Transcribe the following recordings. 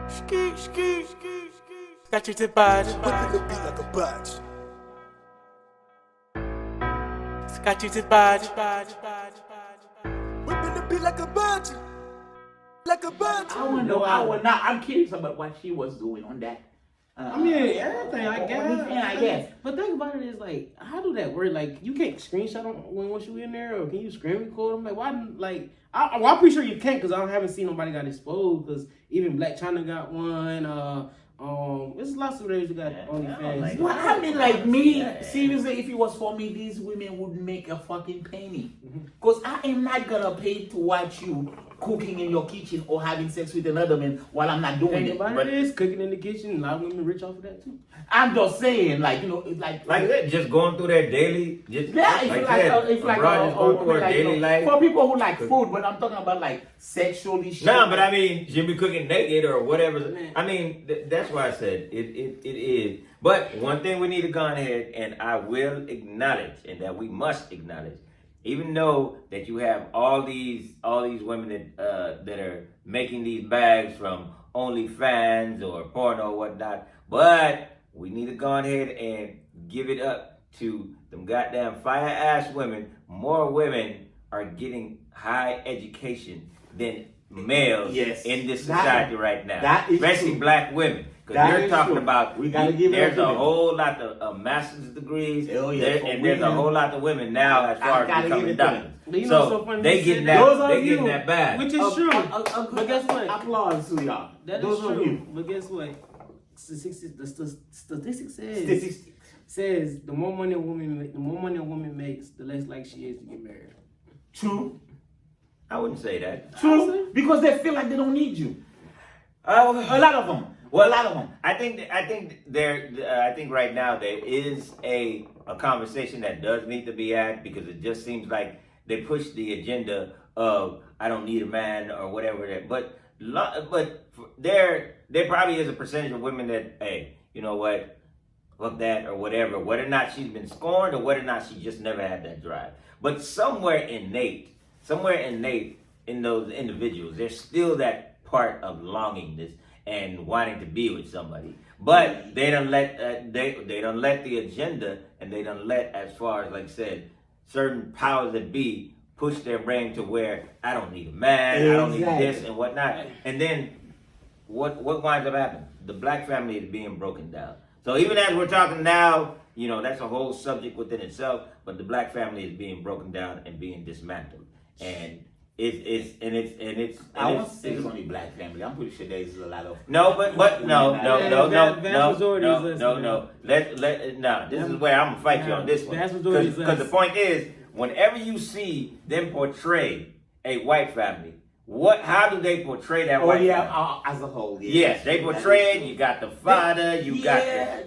Ski, ski, ski, ski. Got you to bad. Whipping the beat like a batch. Got you to bad. Whipping the beat like a batch. Like a batch. I want to know. I'm curious about what she was doing on that. I mean, everything, I guess. Yeah, I guess. But think about it is like, how do that work? Like, you can't screenshot them once you in there, or can you screen record them? Like, why? Like, I'm pretty sure you can't because I haven't seen nobody got exposed. Because even Black China got one. There's lots of ways you got OnlyFans. Well, I mean, like me, seriously, if it was for me, these women would make a fucking penny. Because I am not gonna pay to watch you cooking in your kitchen or having sex with another man while I'm not doing Think it. about But it is cooking in the kitchen. A lot of women rich off of that too. I'm just saying, like, you know, it's like that, just going through their daily, just yeah, just going through her like, daily life. for people who like food, but I'm talking about like sexually shit. No, but I mean, she'll be cooking naked or whatever. I mean, that's why I said it is. But one thing we need to go ahead and I will acknowledge, and that we must acknowledge, even though that you have all these women that are making these bags from OnlyFans or porno or whatnot, but we need to go ahead and give it up to them goddamn fire ass women. More women are getting high education than males in this society right now, especially true. Black women. Because they're talking about, there's a whole lot of master's degrees, and there's a whole lot of women now as far as becoming doctors. So they getting that bag. Which is true. But guess what? Applause to y'all. That is true. But guess what? The statistics says the more money a woman makes, the less likely she is to get married. True. I wouldn't say that. True. Because they feel like they don't need you. A lot of them. Well, a lot of them. I think right now there is a conversation that does need to be had, because it just seems like they push the agenda of I don't need a man or whatever. But there probably is a percentage of women that, hey, you know what, fuck that or whatever. Whether or not she's been scorned or whether or not she just never had that drive. But somewhere innate in those individuals, there's still that part of longingness and wanting to be with somebody, but they don't let they don't let the agenda, and they don't let, as far as like I said, certain powers that be push their brain to where I don't need a man, I don't need this and whatnot. And then what winds up happening? The Black family is being broken down. So even as we're talking now, you know, that's a whole subject within itself. But the Black family is being broken down and being dismantled, and it's I won't say it's only Black family. I'm pretty sure there's a lot of no. This is where I'm gonna fight you on this one, because the point is, whenever you see them portray a white family, how do they portray that white family? As a whole. Yes, they portray it. You got the father, you got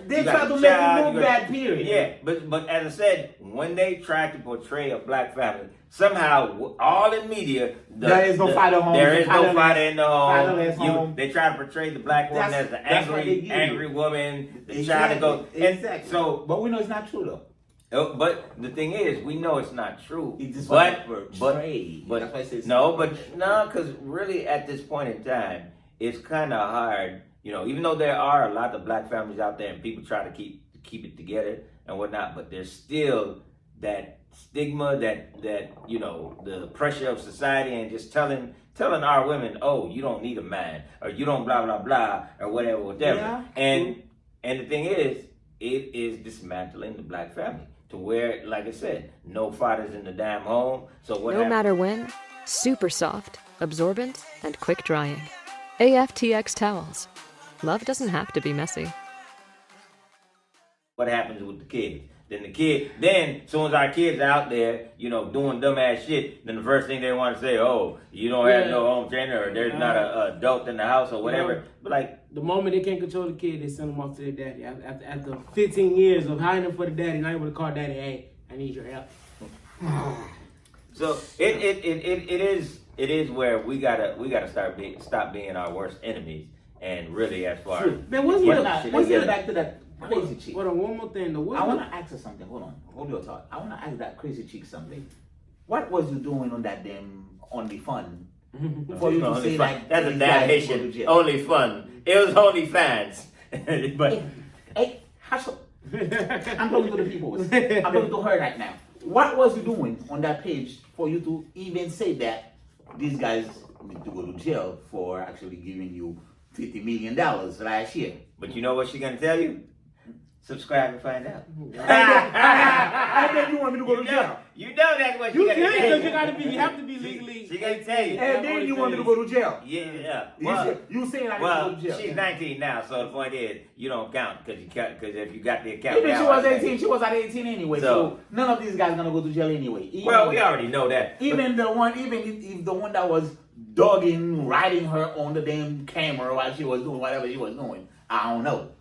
they try to make it look bad. Period. Yeah, but as I said, when they try to portray a Black family, somehow all in media, there is no father home. There is no father in the home. They try to portray the Black woman as an angry woman. They try to go exactly. So, but we know it's not true though. But the thing is, we know it's not true. It's but that's why I say because really at this point in time, it's kind of hard. You know, even though there are a lot of Black families out there and people try to keep it together and whatnot, but there's still that stigma, that you know, the pressure of society, and just telling our women, oh, you don't need a man, or you don't blah blah blah, or whatever. Yeah. And the thing is, it is dismantling the Black family to where, like I said, no fathers in the damn home. So no matter when, super soft, absorbent, and quick drying. AFTX towels. Love doesn't have to be messy. What happens with the kids? Then as soon as our kids are out there, you know, doing dumbass shit, then the first thing they want to say, oh, you don't have no home trainer, or there's not an adult in the house or whatever. Yeah. But like, the moment they can't control the kid, they send them off to their daddy. After 15 years of hiding them for the daddy, not able to call daddy, hey, I need your help. So it is where we gotta stop being our worst enemies, and really, as far as let's get back to that crazy chick. Hold on, one more thing. I want to ask her something. Hold your thought. I want to ask that crazy chick something. What was you doing on that damn OnlyFans for you to say like that's a damn Haitian? Only fun. It was OnlyFans. But Hey, I'm talking to the people. I'm talking to her right now. What was you doing on that page for you to even say that these guys need to go to jail for actually giving you $50 million last year? but you know what she's gonna tell you? Subscribe and find out. I bet you want me to go to jail. You know that's what You she can gonna because say. you have to be legally. She gonna tell you. And then you want me to go to jail. Yeah. You saying I need to Well, go to jail. she's 19 now, so the point is, you don't count because if you got the account. Even now, she was I 18, think- she was at 18 anyway. So none of these guys gonna go to jail anyway. Well, we already know that. Even the one, if the one that was dogging, riding her on the damn camera while she was doing whatever she was doing, I don't know.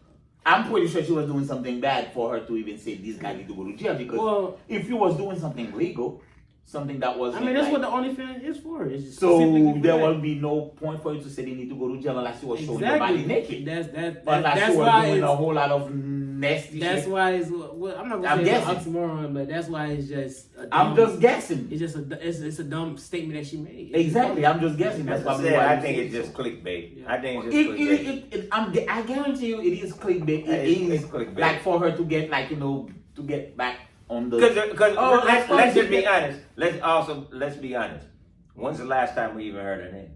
I'm pretty sure she was doing something bad for her to even say these guys need to go to jail because if you was doing something legal, something that was. I mean, that's what the OnlyFans is for. It's just So specifically for there that. will be no point for you to say they need to go to jail unless you was showing your body naked. That's Unless you was why doing it's, a whole lot of nasty that's shit. why it's. Well, I'm not I'm gonna say it's an guessing. oxymoron, but that's why it's just. I'm just guessing. It's just it's a dumb statement that she made. Exactly, I'm just guessing. That's As I probably said, why I you think say it's so. just clickbait. Yeah. I think it's just clickbait. I guarantee you, it is clickbait. It's clickbait. Like for her to get, like, to get back on the. Because Oh, let's just be honest. Let's be honest. When's the last time we even heard her name?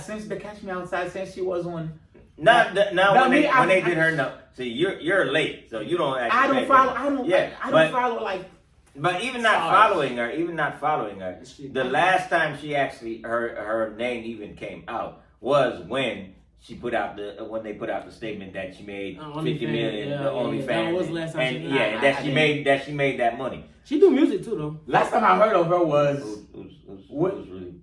Since the Catch Me Outside, since she was on. Not No, when me, they did her no. See, you're late, so you don't actually. I don't pay follow. attention. I don't follow like. But even not following her, the last time she actually her name even came out was when she put out when they put out the statement that she made $50 million yeah, OnlyFans. that was the last time and she- yeah, and that she made that money. She do music too, though. Last time I heard of her was Who's really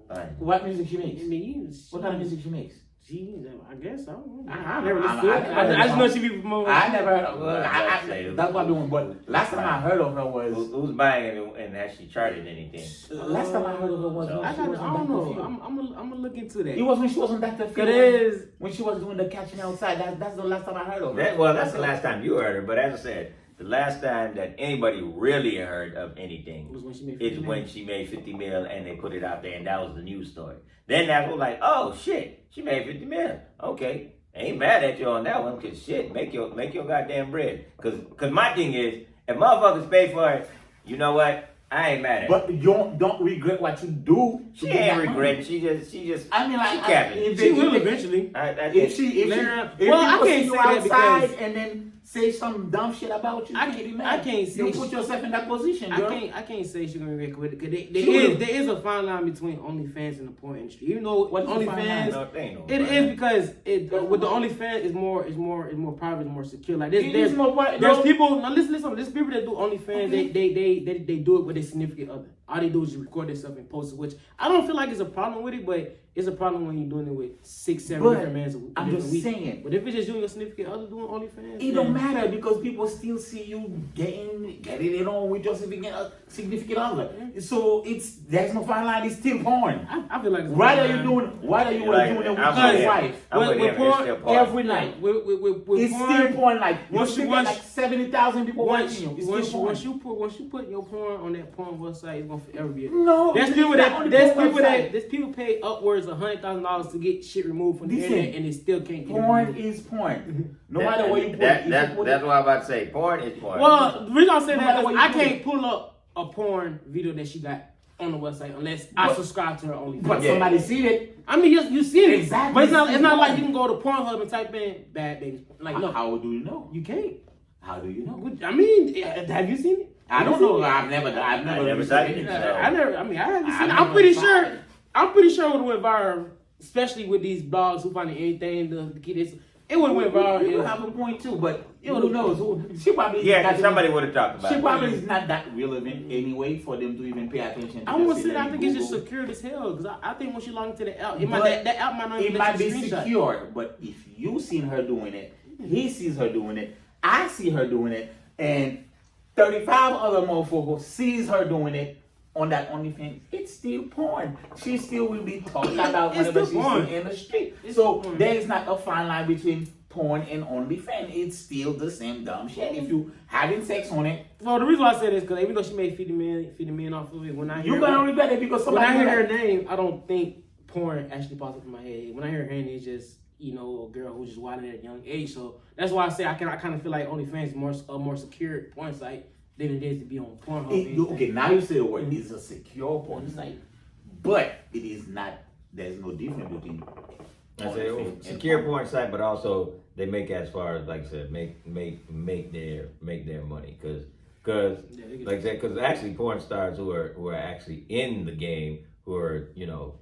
fine. what music she I makes. mean, What kind of music she makes? She, I guess I don't know. I I never don't listened know. to it. I never I just know heard she be promoting. I never heard of her. Well, That's what I'm doing. But last time I heard of her was. Who's buying it and has she charted anything? Last time I heard of her was. So- when I she was on don't Dr. know. Phil. I'm gonna look into that. It was when she was on Dr. Phil. It is. When she was doing the Catching Outside. That's the last time I heard of her. That's the last time you heard her. But as I said, the last time that anybody really heard of anything Was when she made is 50 when she made 50 mil and they put it out there, and that was the news story. Then that was like, oh shit, she made 50 mil. Okay, ain't mad at you on that one, cause shit, make your goddamn bread. Cause my thing is, if motherfuckers pay for it, you know what? I ain't mad at But you don't regret what you do. She ain't regretting. She just. I mean, like, she capping. She will eventually. If Later- if Well, I people can't see you say that outside because- and then say some dumb shit about you, I you can't- be mad. I can't say You she- put yourself in that position, girl. I can't say she's gonna regret it because She will. there is a fine line between OnlyFans and the porn industry. Even though What's the fine line? OnlyFans, No, they ain't no it fine is line. because with the OnlyFans is more private, more secure. Like It is more private. there's No. people. Now listen. There's people that do OnlyFans. Okay. They do it with their significant other. All they do is record themselves and post it, which I don't feel like it's a problem with it, but it's a problem when you're doing it with 6-7 But different men. I'm just saying. But if it's just you and your significant other doing OnlyFans, It don't matter because people still see you getting it on with your significant other. So there's no fine line. It's still porn. I feel like it's a Why fine are you line. doing? Why are you Like, doing it with I'm your with wife? him. I'm with With him. It's porn, still porn. Every night. With It's porn, still porn. Like you once still you- get once- like 70,000 people watching you. It's still porn. once you put your porn on that porn website, it's gonna forever be. No, There's it's people not on the there's porn people website. there's people pay upwards of $100,000 to get shit removed from the Listen, internet, and they still can't get it Porn removed. is porn. No matter where you put that, it. If that, you put that's it what I'm about to say. Porn is porn. Well, the reason I say No that matter is what you I do. can't pull up a porn video that she got on the website unless I But- subscribe to her OnlyFans. but Yeah. somebody see it. I mean, you see it Exactly. but it's not like Porn. you can go to Pornhub and type in bad babies. Like no, How do you know? you can't. How do you know? I mean, have you seen it? I don't know. I've never never seen done it. it. I haven't seen it. I've I'm pretty never sure. tried. I'm pretty sure it would have went viral, especially with these blogs who find anything to get this. It would have went viral. You if- have a point too, but who knows? She probably yeah, not 'cause somebody would have talked about She it. probably is not that relevant anyway for them to even pay attention. To I just want to sit say there that I and think it's just Google. secured as hell because I think once you log into the app, But that app might not even It let might you be screenshot. secure, but if you seen her doing it, he sees her doing it, I see her doing it, and 35 other motherfuckers sees her doing it on that OnlyFans, it's still porn. She still will be talked about It's whenever still she's porn. in the street. It's So still porn. there is not a fine line between porn and OnlyFans. It's still the same dumb shit. If you having sex on it, Well, the reason why I say this because even though she made 50 million off of it, when I hear you're gonna regret it because when I somebody hear her gonna- name, I don't think porn actually pops up in my head. When I hear her name, it's just you know, a girl who's just wild at a young age. So that's why I say I kind of feel like OnlyFans is more secure porn site than it is to be on Pornhub. Okay, now you say the word. It's a secure porn site, but it is not. There's no difference between. I say secure porn site, but also they make, as far as like I said, make their money because like I said, because actually porn stars who are actually in the game, who are, you know,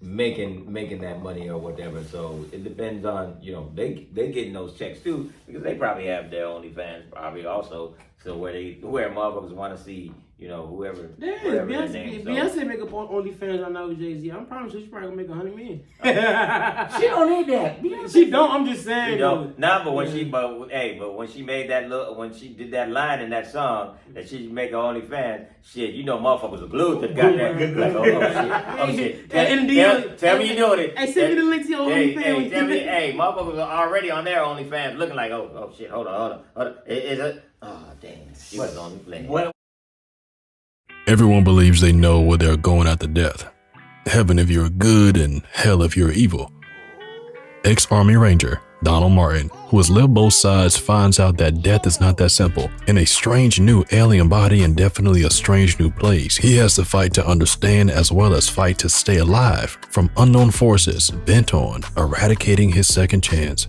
making that money or whatever. So it depends on, you know, they getting those checks too, because they probably have their OnlyFans probably also. So where motherfuckers want to see, you know, whoever. Yeah, whatever Beyonce, their name, Beyonce make up on OnlyFans right now with Jay-Z. I'm promise you, she's probably gonna make $100 million. She don't need that. She don't. I'm just saying. You know, but when she made that when she did that line in that song that she make her OnlyFans, shit, you know, motherfuckers are glued to the goddamn. Like, oh shit. Tell me you're doing it. Hey, send me the link to your OnlyFans. Tell me, motherfuckers are already on their OnlyFans looking like, oh shit, hold on. Is it? Oh damn, she was on the plane. Everyone believes they know where they're going after death. Heaven if you're good and hell if you're evil. Ex-Army Ranger Donald Martin, who has lived both sides, finds out that death is not that simple. In a strange new alien body and definitely a strange new place, he has to fight to understand as well as fight to stay alive from unknown forces bent on eradicating his second chance.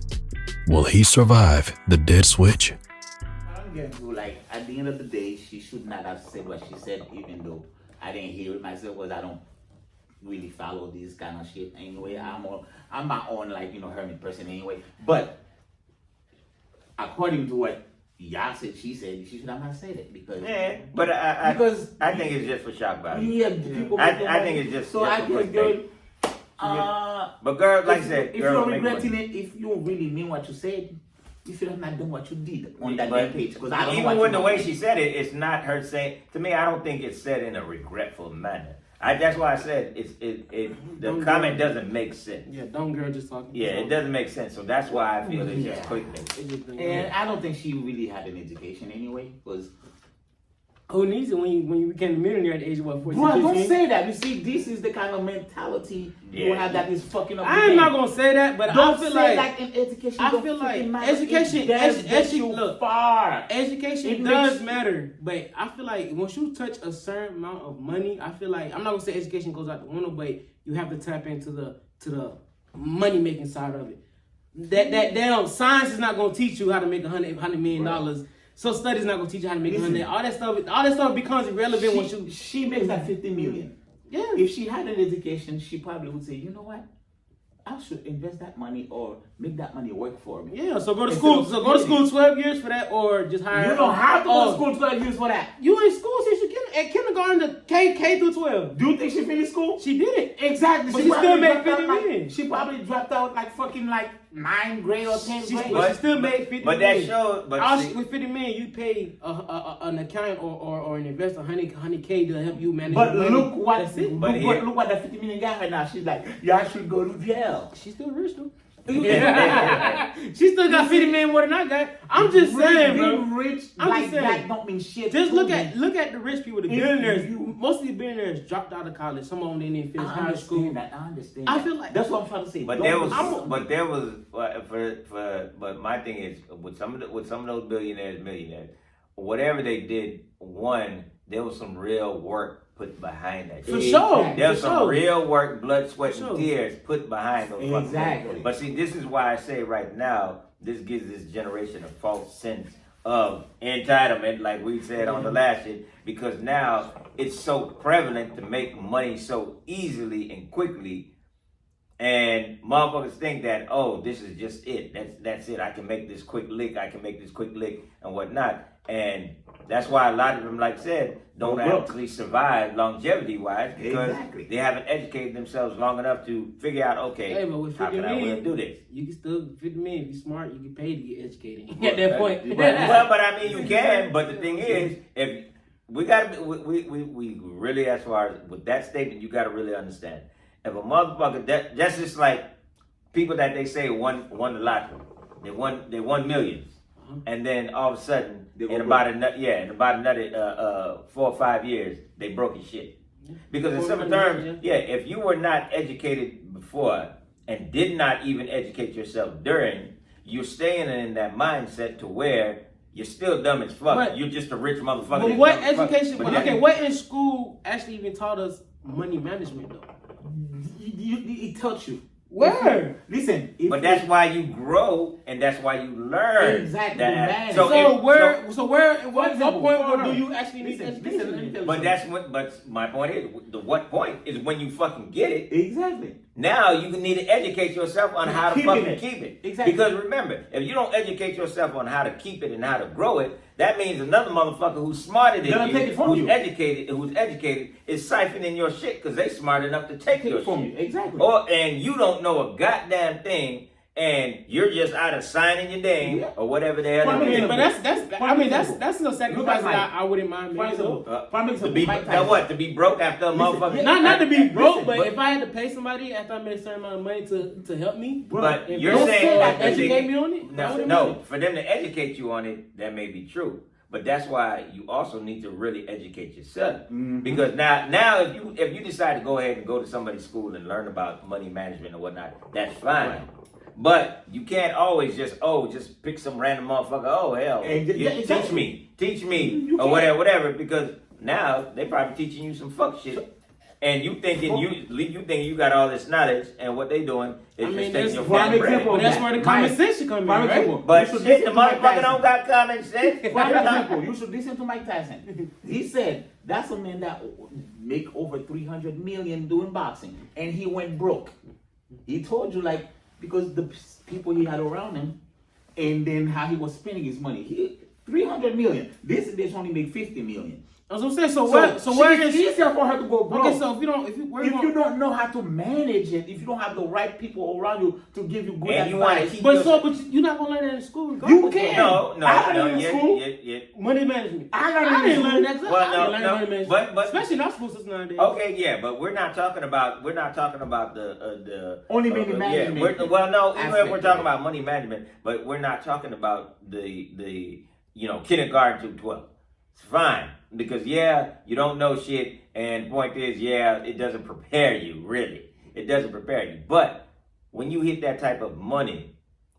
Will he survive the dead switch? Like, at the end of the day, she should not have said what she said, even though I didn't hear it myself, because I don't really follow this kind of shit anyway. I'm my own, like, you know, hermit person anyway. But according to what y'all said, she should have not said it, because but I think it's just for shock value. Yeah, people. I think it's just so. I guess, girl. But girl, like I said, if you're regretting it, if you really mean what you said, you should have not done what you did on that page. Because I don't even with the way she said it, it's not her saying. To me, I don't think it's said in a regretful manner. That's why I said the comment doesn't make sense. Yeah, dumb girl just talking. Yeah, it doesn't make sense. So that's why I feel it's just clickbait. And I don't think she really had an education anyway, because who needs it when you became a millionaire at the age of what, 14? Bro, don't say that. You see, this is the kind of mentality you have that is fucking up. I'm not gonna say that, but don't I feel say like in education. I feel like education does matter, but I feel like once you touch a certain amount of money, I feel like I'm not gonna say education goes out the window, but you have to tap into the money making side of it. That science is not gonna teach you how to make $100 million. So studies not gonna teach you how to make money. All that stuff becomes irrelevant once she makes that 50 million. Yeah. If she had an education, she probably would say, you know what? I should invest that money or make that money work for me. Yeah, so go to school. So go to school 12 years for that, or just hire. You don't have to go to school 12 years for that. You in school since you at kindergarten to K through 12. Do you think she finished school? She did it. Exactly. But she still made 50 million. She probably dropped out like fucking like 9th grade or 10th grade. But she still made 50 but million. That showed. With 50 million, you pay an accountant or an investor $100K to help you manage. But money. look what Look what the 50 million got her now. She's like, y'all should go to jail. She's still rich though. She still got 50 million more than I got. I'm just saying, bro. Being rich I'm like just saying. that don't mean shit. Just look at the rich people, the billionaires. You, most of the billionaires dropped out of college. Some of them didn't finish high school. I understand. I feel like that's what I'm trying to say. But but my thing is with some of those millionaires, whatever they did, there was some real work put behind that. For sure. There's some real work, blood, sweat, and tears put behind those. Exactly. But see, this is why I say right now, this gives this generation a false sense of entitlement, like we said on the last shit, because now it's so prevalent to make money so easily and quickly. And motherfuckers think that, oh, this is just it. That's it. I can make this quick lick. And whatnot. And that's why a lot of them, like I said, don't actually survive longevity-wise, because they haven't educated themselves long enough to figure out, okay, hey, but with how can I really do this? You can still 50 million. If you're smart, you get paid to get educated. At that point. But I mean, you can. But the thing is, if we really, as far as with that statement, you got to really understand. If a motherfucker, that's just like people that they say won the lottery. They won millions. And then all of a sudden, in about another 4 or 5 years, they broke his shit. Because in simple terms, if you were not educated before, and did not even educate yourself during, you're staying in that mindset to where you're still dumb as fuck. But- You're just a rich motherfucker. But that's what dumb as fuck. education? But Okay, that- what in school actually even taught us money management though? It taught you. Where? Listen, But that's why you grow, and that's why you learn. Exactly, that. man. So if- where? At what example, point hold do on. you actually need Listen, education? let me tell you But something. that's what. But my point is, the what point is when you fucking get it. Exactly. Now you need to educate yourself on how to Keeping fucking it. keep it. Exactly. Because remember, if you don't educate yourself on how to keep it and how to grow it, that means another motherfucker who's smarter than Gonna you, take it from who's you. educated, is siphoning your shit because they smart enough to take your From shit. you. Exactly. And you don't know a goddamn thing, and you're just out of signing your name Yeah. or whatever the hell. Prime it is. example. But that's a Look sacrifice at that Mike. I wouldn't mind For making. example, To be Mike that Tyson. what? To be broke after a motherfucker. Not to be broke, but but- if I had to pay somebody after I made a certain amount of money to help me, But if you're they saying that educate me on it. I No, wouldn't no, mind. for them to educate you on it, that may be true. But that's why you also need to really educate yourself. Mm-hmm. Because now if you decide to go ahead and go to somebody's school and learn about money management or whatnot, that's fine. But you can't always just pick some random motherfucker. Oh hell, And you exactly. teach me, You or can't. whatever. Because now they probably teaching you some fuck shit, and you thinking you got all this knowledge, and what they doing is I mean, just taking that's your prime fucking bread. example. But that's where the common Mike, sense should come in, prime right? example. But You should shit, listen the to Mike motherfucker Tyson. don't got common sense. Prime example, you should listen to Mike Tyson. He said that's a man that make over 300 million doing boxing, and he went broke. He told you like because the people he had around him, and then how he was spending his money. He 300 million. This only make 50 million. That's what I'm saying. So where it's is easier for her to go broke. Okay, so if you don't know how to manage it, if you don't have the right people around you to give you good And you wanna advice, keep but you're not gonna learn that in school. you regardless. can. No, I learned in school. yeah. Money management. I didn't learned learn that. Well, I didn't no, learn no, money management. but- especially in our school system nowadays. Okay, yeah, but we're not talking about the Only money yeah, management no, even if aspect we're of talking it. about money management, but we're not talking about the kindergarten to 12. It's fine because you don't know shit, and point is it doesn't prepare you really. It doesn't prepare you, but when you hit that type of money,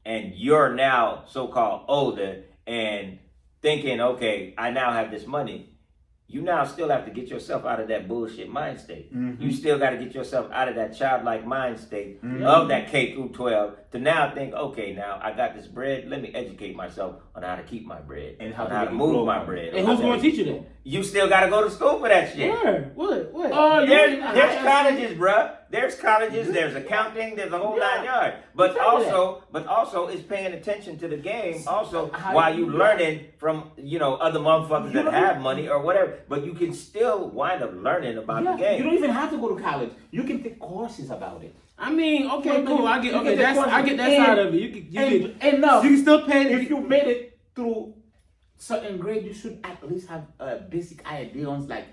and you're now so-called older and thinking, okay, I now have this money. You now still have to get yourself out of that bullshit mind state. You still got to get yourself out of that childlike mind state of that K through 12 to now think, okay, now I got this bread. Let me educate myself on how to keep my bread And how on to how to make it move grow. my bread. And who's going to teach you that? You still got to go to school for that shit. Where? What? Oh, There's colleges, bruh. There's colleges. There's accounting. There's a whole 9 yards. But Exactly. also, it's paying attention to the game. Also, How while you you do learning from other motherfuckers You that don't have money or whatever. But you can still wind up learning about the You game. don't even have to go to college. You can take courses about it. I mean, okay, Well, cool. I you get get the I get that question. side of it. You Enough. can still pay If you made it through certain grade, you should at least have a basic idea on like,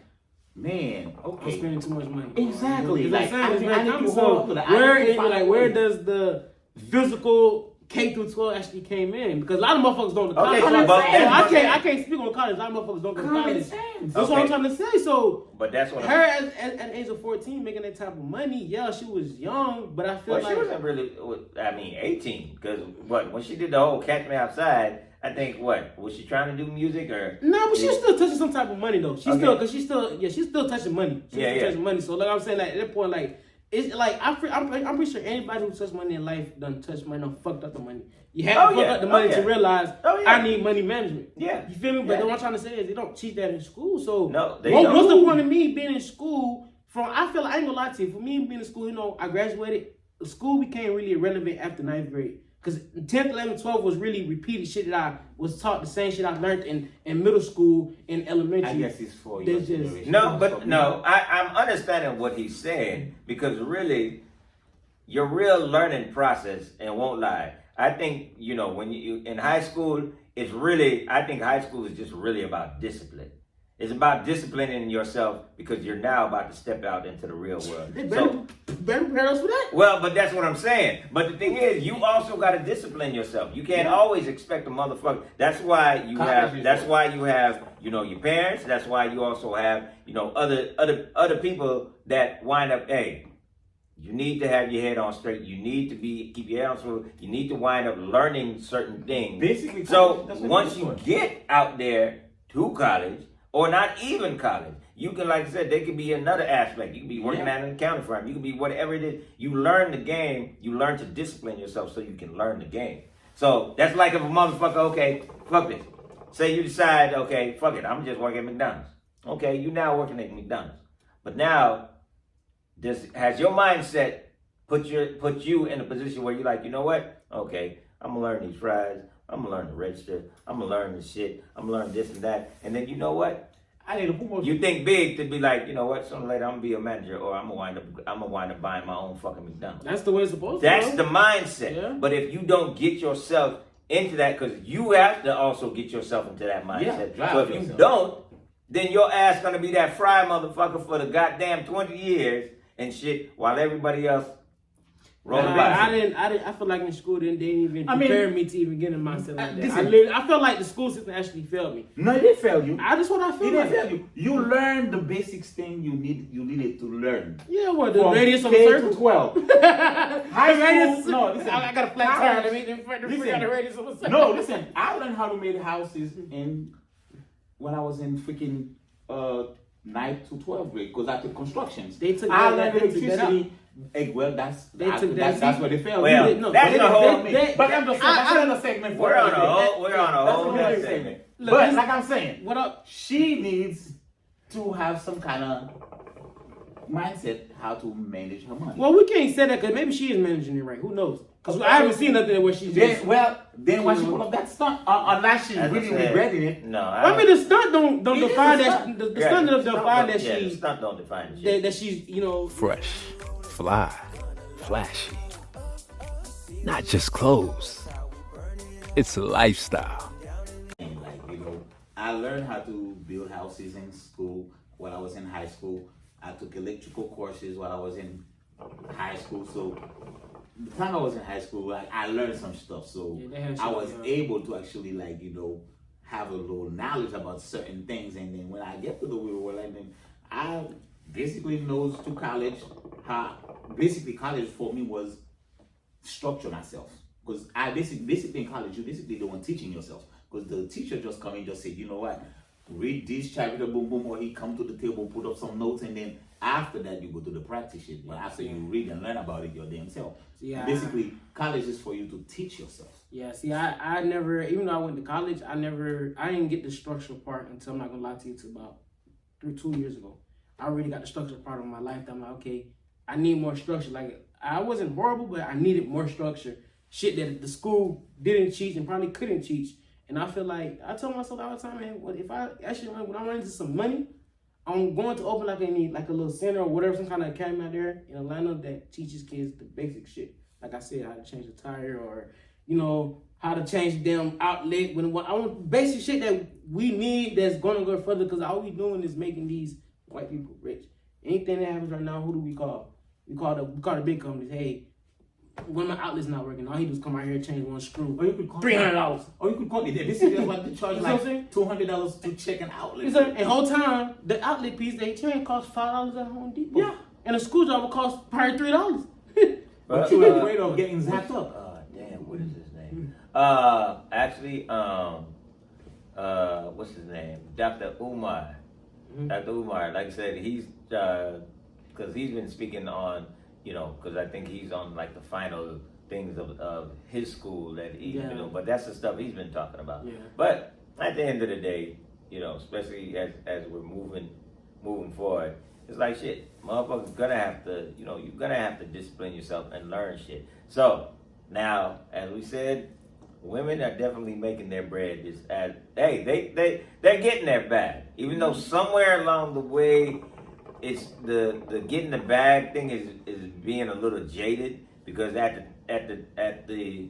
man, I'm okay. spending too much money. Exactly. You know what Like, I'm saying? I It's need- very I need to common. hold on to that. I Where need to find a where way. does the physical K through 12 actually came in? Because a lot of motherfuckers don't go to Okay, college. so but So that's- I can't speak on college. A lot of motherfuckers don't go to Common college. sense. That's what I'm trying to say. So But that's what her at the age of 14 making that type of money, she was young, but I feel Well, like she wasn't really. 18. Because when she did the whole "Catch Me Outside," I think was she trying to do music or? no, but she's still touching some type of money though. She's Okay. she's still touching money. She's Yeah, still yeah. touching money. So like I'm saying, like at that point, like it's like I'm pretty sure anybody who touched money in life done touched money, done fucked up the money. You have to fuck up the money to realize I need money management. Yeah. You feel me? But Yeah. then what I'm trying to say is they don't teach that in school. So No, they what's don't. the point of me being in school? I feel like I ain't gonna lie to you. For me being in school, I graduated. School became really irrelevant after 9th grade. Because 10th, 11th, 12th was really repeated shit that I was taught, the same shit I learned in middle school and elementary. I guess it's for There's your just- generation. No, but no, I'm understanding what he's saying because really, your real learning process, and won't lie, I think when you in high school, I think high school is just really about discipline. It's about disciplining yourself because you're now about to step out into the real world. They So, better prepare us for that. well, but that's what I'm saying. But the thing is, you also got to discipline yourself. You can't always expect a motherfucker. That's why you have your parents. That's why you also have other people that wind up, hey, You need to have your head on straight. You need to keep your head on straight. You need to wind up learning certain things. Basically, so that's what once it's you for. get out there to college, or not even college, you can, like I said, there could be another aspect. You can be working at an accounting firm. You can be whatever it is. You learn the game. You learn to discipline yourself so you can learn the game. So that's like if a motherfucker, okay, fuck this. Say you decide, okay, fuck it, I'm just working at McDonald's. Okay, you now working at McDonald's. But now, has your mindset put you in a position where you're like, you know what? Okay, I'm gonna learn these fries. I'm gonna learn to register. I'm gonna learn this shit. I'm gonna learn this and that. And then you know what? I need a promotion. You think big to be like, you know what? Sooner or later, I'm gonna be a manager, or I'm gonna wind up buying my own fucking McDonald's. That's the way it's supposed to That's go. the mindset. Yeah. But if you don't get yourself into that, because you have to also get yourself into that mindset. drive So if you yourself. don't, then your ass gonna be that fry motherfucker for the goddamn 20 years and shit, while everybody else rolling by. I feel like in school they didn't even prepare me to even get in mindset like that. listen. I felt like the school system actually failed me. No, it didn't fail you. That's what I It feel didn't like. fail you. You learned the basics thing you needed to learn. Yeah, what the From radius of a K circle? to 12. High school- no, listen. I got a flat tire. College- Let me figure out listen. the radius of a circle. No, listen. I learned how to make houses when I was in freaking 9th to 12th grade because I took constructions. They took I that- learned they took that electricity. Well, that's They took that- that's where they failed. Well, me. no, that's they- the whole. they- But I'm just saying, that's another segment. We're on a another day. whole. We're on a That's whole another other segment. segment. Look, But this- like I'm saying, What up? she needs to have some kind of mindset how to manage her money. Well, we can't say that because maybe she is managing it right. Who knows? Because I haven't seen nothing where she's just. Then why she put up that stunt? Unless she's As I really said, regretting it. No, I mean, the stunt don't It is define a that. stunt. The stunt don't define that the she stunt don't define the shit. that she's Fresh, fly, flashy. Not just clothes. It's a lifestyle. And I learned how to build houses in school while I was in high school. I took electrical courses while I was in high school. So the time I was in high school, I learned some stuff. So Yeah, they had I shit, was yeah. able to actually have a little knowledge about certain things. And then when I get to the real world, I basically knows to college how basically college for me was structure myself. Because I basically in college, you basically the one teaching yourself. Because the teacher just come and just say, you know what, read this chapter, boom, boom, or he come to the table, put up some notes, and then after that you go to the practice shit. But after you read and learn about it your damn self. Yeah. Basically, college is for you to teach yourself. Yeah, see, I never, even though I went to college, I didn't get the structural part until, I'm not gonna lie to you, until about 2 years agal I already got the structural part of my life. I'm like, okay, I need more structure. Like, I wasn't horrible, but I needed more structure. Shit that the school didn't teach and probably couldn't teach. And I feel like, I tell myself all the time, man, when I run into some money, I'm going to open like a little center or whatever, some kind of academy out there in Atlanta that teaches kids the basic shit. Like I said, how to change a tire or, how to change them outlet. I want basic shit that we need that's going to go further because all we doing is making these white people rich. Anything that happens right now, who do we call? We call the big companies. Hey, when my outlet's not working, all he do is come out here and change one screw. Or you could call $300. Or you could call it. Basically, what they charge You know what I'm saying? $200 to check an outlet. And whole time, the outlet piece they change costs $5 at Home Depot. Yeah. And a screwdriver costs probably $3. But you're afraid of getting zapped up. Damn, what is his name? Actually, what's his name? Dr. Umar. Dr. Umar, like I said, he's because he's been speaking on, because I think he's on like the final things of his school that he, but that's the stuff he's been talking about. Yeah. But at the end of the day, especially as we're moving forward, it's like shit. Motherfuckers gonna have to, you're gonna have to discipline yourself and learn shit. So now, as we said, women are definitely making their bread. They're getting their bag, even though somewhere along the way, it's the getting the bag thing is being a little jaded because at the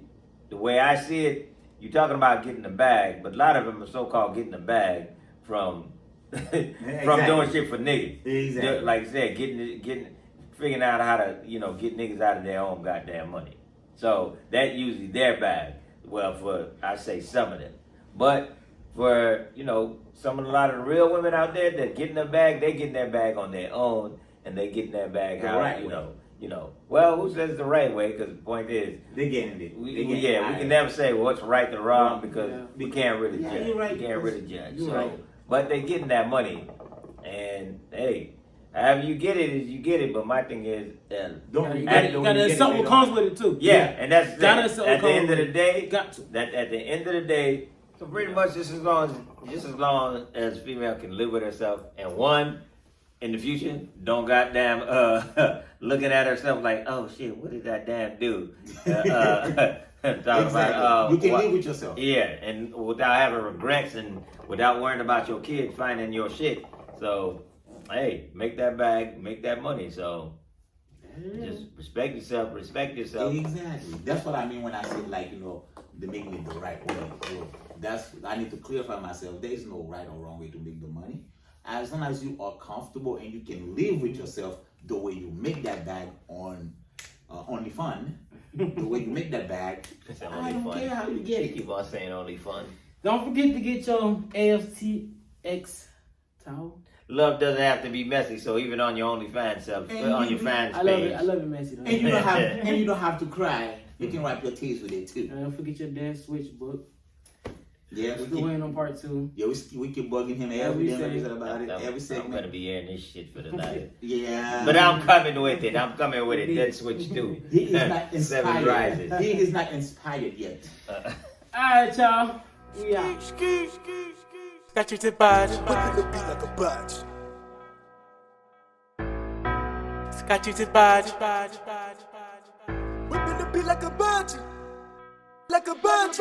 way I see it, you're talking about getting the bag, but a lot of them are so-called getting the bag from from doing shit for niggas. Exactly. Like I said, figuring out how to get niggas out of their own goddamn money. So that usually their bag. Well, for I say some of them, but for a lot of the real women out there that getting their bag, they getting their bag on their own, and they getting their bag The how right way. you know, well, who says the right way? Because the point is, They getting it. we They getting we can never say what's right and wrong because we can't really Yeah, judge. you're right, We can't because really judge. you're So, right. but they getting that money, and hey, however you get it is you get it. But my thing is, Don't You regret it gotta when you get accept it what later comes on. with it too. yeah, and that's Gotta it. accept At what the end of comes the with it. day, Got to. that at the end of the day, so pretty much just as long as female can live with herself, and one in the future don't goddamn looking at herself like, oh shit, what did that damn do? Talking about You can what- live with yourself. yeah, and without having regrets and without worrying about your kid finding your shit. So hey, make that bag, make that money. So just respect yourself. Exactly. That's what I mean when I say, like, you know, they making it the right way. So I need to clarify myself. There is no right or wrong way to make the money. As long as you are comfortable and you can live with yourself the way you make that bag on OnlyFans, the way you make that bag, I don't care how you get it. Keep on saying only fun. Don't forget to get your AFTX towel. Love doesn't have to be messy, so even on your OnlyFans self, on your fans I love page. it. I love it messy though. And you don't have to cry. You can wipe your tears with it too. Don't forget your dance switch book. Yeah, Still waiting on part 2. yeah, we keep bugging him Every every day segment. about it. Every I'm gonna segment. be hearing this shit for the night. Yeah. But I'm coming with it. I'm coming with it. Dead Switch 2. He is not 7 inspired. Rises. He is not inspired yet. Alright, y'all. We out. Got you to body. Whipping the beat like a badge. Got you to body. Whipping the beat like a badge. Like a badge.